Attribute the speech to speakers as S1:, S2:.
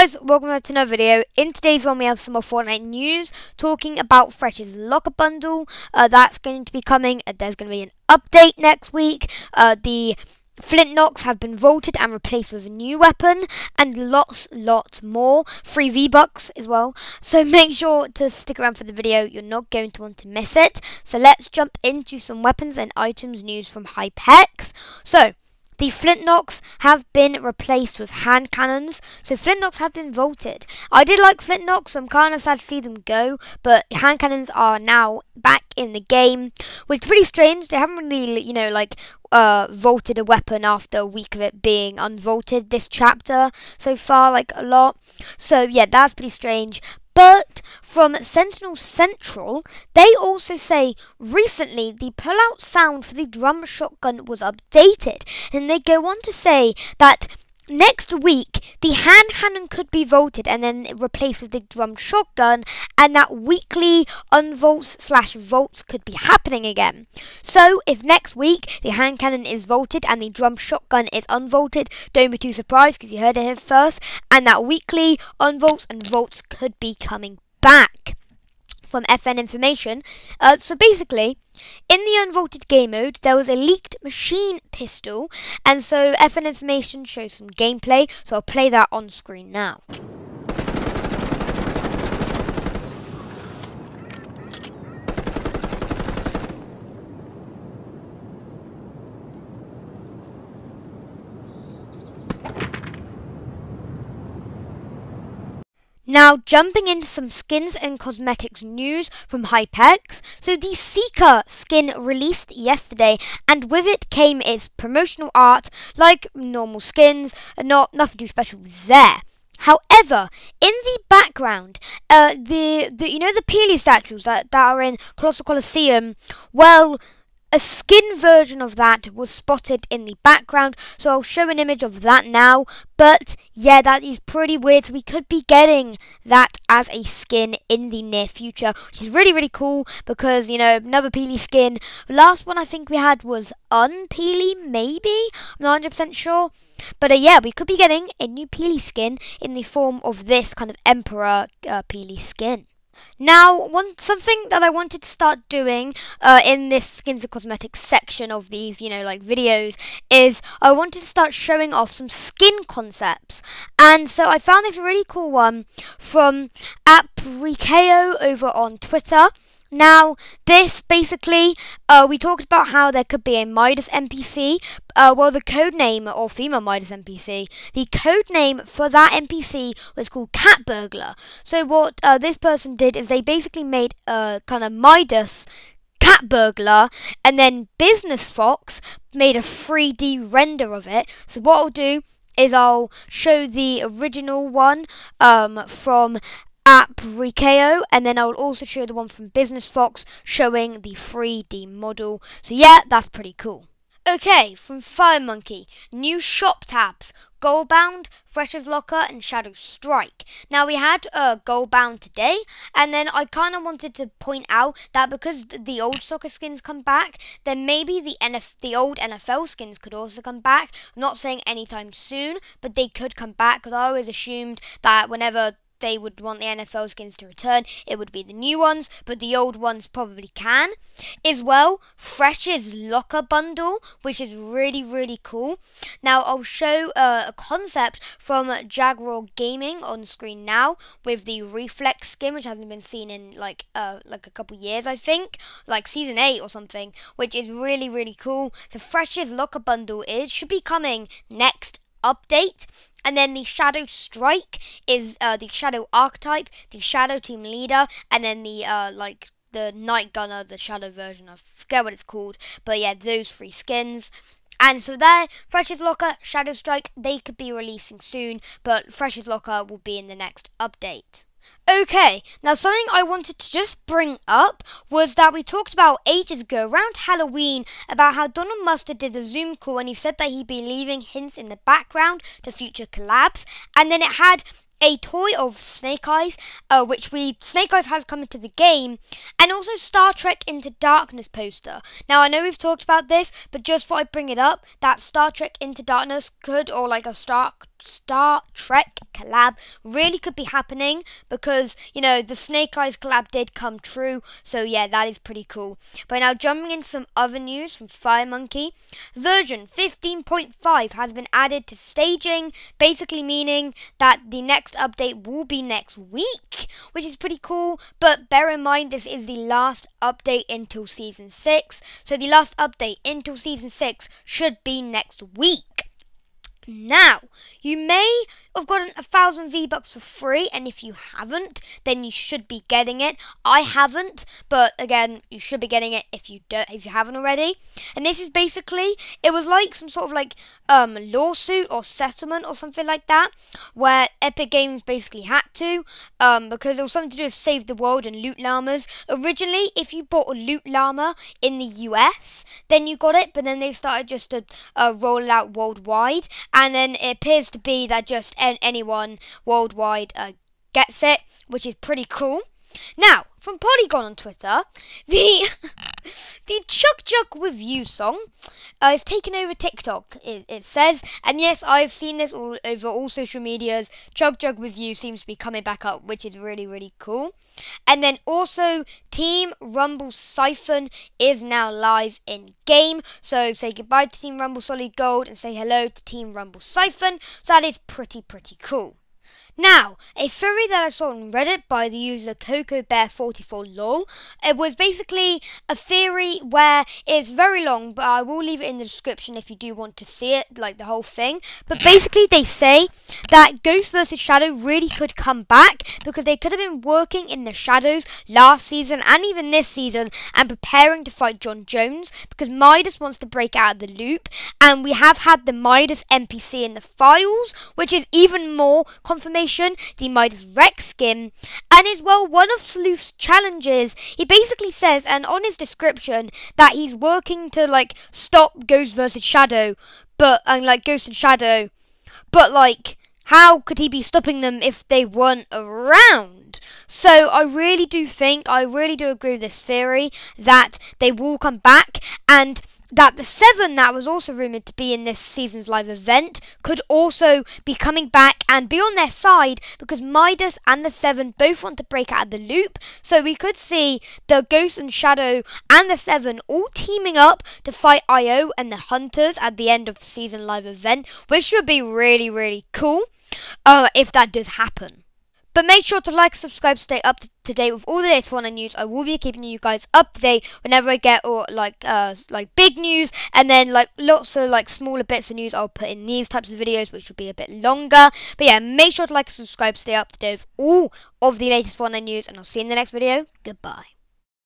S1: guys, welcome back to another video. In today's one we have some more Fortnite news talking about Fresh's Locker Bundle. That's going to be coming. There's going to be an update next week. The Flint knocks have been vaulted and replaced with a new weapon, and lots more. Free V-Bucks as well. So make sure to stick around for the video. You're not going to want to miss it. So let's jump into some weapons and items news from VBUCKS. So the Flint knocks have been replaced with hand cannons. So Flint knocks have been vaulted. I did like Flint knocks, so I'm kind of sad to see them go. But hand cannons are now back in the game, which is pretty strange. They haven't really, vaulted a weapon after a week of it being unvaulted this chapter so far, like a lot. So yeah, that's pretty strange. But from Sentinel Central, they also say recently the pullout sound for the drum shotgun was updated. And they go on to say that next week the hand cannon could be vaulted and then replaced with the drum shotgun, and that weekly unvaults/vaults could be happening again. So if next week the hand cannon is vaulted and the drum shotgun is unvaulted, don't be too surprised because you heard it here first, and that weekly unvaults and vaults could be coming back. From FN information, so basically, in the unvaulted game mode, there was a leaked machine pistol, and so FN information shows some gameplay, so I'll play that on screen now. Now, jumping into some skins and cosmetics news from VBUCKS. So the Seeker skin released yesterday, and with it came its promotional art, like normal skins, nothing too special there. However, in the background, the Peely statues that are in Colossal Colosseum, well, a skin version of that was spotted in the background, so I'll show an image of that now. But yeah, that is pretty weird, so we could be getting that as a skin in the near future, which is really cool because, another Peely skin. The last one I think we had was Unpeely, maybe? I'm not 100% sure. But yeah, we could be getting a new Peely skin in the form of this kind of Emperor Peely skin. Now, something that I wanted to start doing in this skins and cosmetics section of these, videos, is I wanted to start showing off some skin concepts. And so I found this really cool one from @Rikeo over on Twitter. Now, this basically, we talked about how there could be a Midas NPC. Well, the codename, or female Midas NPC, the codename for that NPC was called Cat Burglar. So what this person did is they basically made a kind of Midas Cat Burglar, and then Business Fox made a 3D render of it. So what I'll do is I'll show the original one from Rikeo, and then I'll also show the one from Business Fox showing the 3D model. So yeah, that's pretty cool. Okay, from Fire Monkey, new shop tabs, Goalbound, Fresh's Locker, and Shadow Strike. Now we had Goalbound today, and then I kind of wanted to point out that because the old soccer skins come back, then maybe the old NFL skins could also come back. I'm not saying anytime soon, but they could come back, because I always assumed that whenever they would want the NFL skins to return, it would be the new ones, but the old ones probably can. As well, Fresh's Locker Bundle, which is really cool. Now, I'll show a concept from Jaguar Gaming on screen now, with the Reflex skin, which hasn't been seen in like a couple years, I think, like season 8 or something, which is really cool. So Fresh's Locker Bundle should be coming next update. And then the Shadow Strike is the Shadow Archetype, the Shadow Team Leader, and then the the Night Gunner, the Shadow version. I forget what it's called, but yeah, those 3 skins. And so there, Fresh's Locker, Shadow Strike, they could be releasing soon, but Fresh's Locker will be in the next update. Okay, now something I wanted to just bring up was that we talked about ages ago, around Halloween, about how Donald Mustard did a Zoom call and he said that he'd be leaving hints in the background to future collabs, and then it had a toy of Snake Eyes, which Snake Eyes has come into the game, and also Star Trek Into Darkness poster. Now, I know we've talked about this, but just thought I'd bring it up, that Star Trek Into Darkness could, or like a Star Star Trek collab really could be happening, because you know the Snake Eyes collab did come true, so yeah, that is pretty cool. But now jumping into some other news from FireMonkey, version 15.5 has been added to staging, basically meaning that the next update will be next week, which is pretty cool. But bear in mind, this is the last update until season 6, so the last update until season 6 should be next week. Now, you may have gotten 1,000 V-Bucks for free, and if you haven't, then you should be getting it. I haven't, but again, you should be getting it if you haven't already. And this is basically, it was like some sort of like lawsuit or settlement or something like that, where Epic Games basically had to, because it was something to do with Save the World and loot llamas. Originally, if you bought a loot llama in the US, then you got it, but then they started just to roll it out worldwide. And then it appears to be that just anyone worldwide gets it, which is pretty cool. Now, from Polygon on Twitter, the Chug Jug With You song is taken over TikTok, it says. And yes, I've seen this all over all social medias. Chug Jug With You seems to be coming back up, which is really, really cool. And then also, Team Rumble Siphon is now live in game. So say goodbye to Team Rumble Solid Gold and say hello to Team Rumble Siphon. So that is pretty cool. Now, a theory that I saw on Reddit by the user CocoBear44lol, it was basically a theory where it's very long, but I will leave it in the description if you do want to see it, like the whole thing. But basically they say that Ghost vs Shadow really could come back, because they could have been working in the shadows last season and even this season and preparing to fight John Jones, because Midas wants to break out of the loop, and we have had the Midas NPC in the files, which is even more confirmation. The Midas Rex skin, and as well one of Sleuth's challenges, he basically says, and on his description, that he's working to like stop Ghost vs Shadow, but Ghost and Shadow, but like how could he be stopping them if they weren't around? So I really do agree with this theory that they will come back, and that the 7 that was also rumoured to be in this season's live event could also be coming back and be on their side, because Midas and the 7 both want to break out of the loop. So we could see the Ghost and Shadow and the 7 all teaming up to fight IO and the Hunters at the end of the season live event, which would be really cool if that does happen. But make sure to like, subscribe, stay up to date with all the latest Fortnite news. I will be keeping you guys up to date whenever I get like big news, and then like lots of like smaller bits of news I'll put in these types of videos, which will be a bit longer. But yeah, make sure to like, subscribe, stay up to date with all of the latest Fortnite news, and I'll see you in the next video. Goodbye.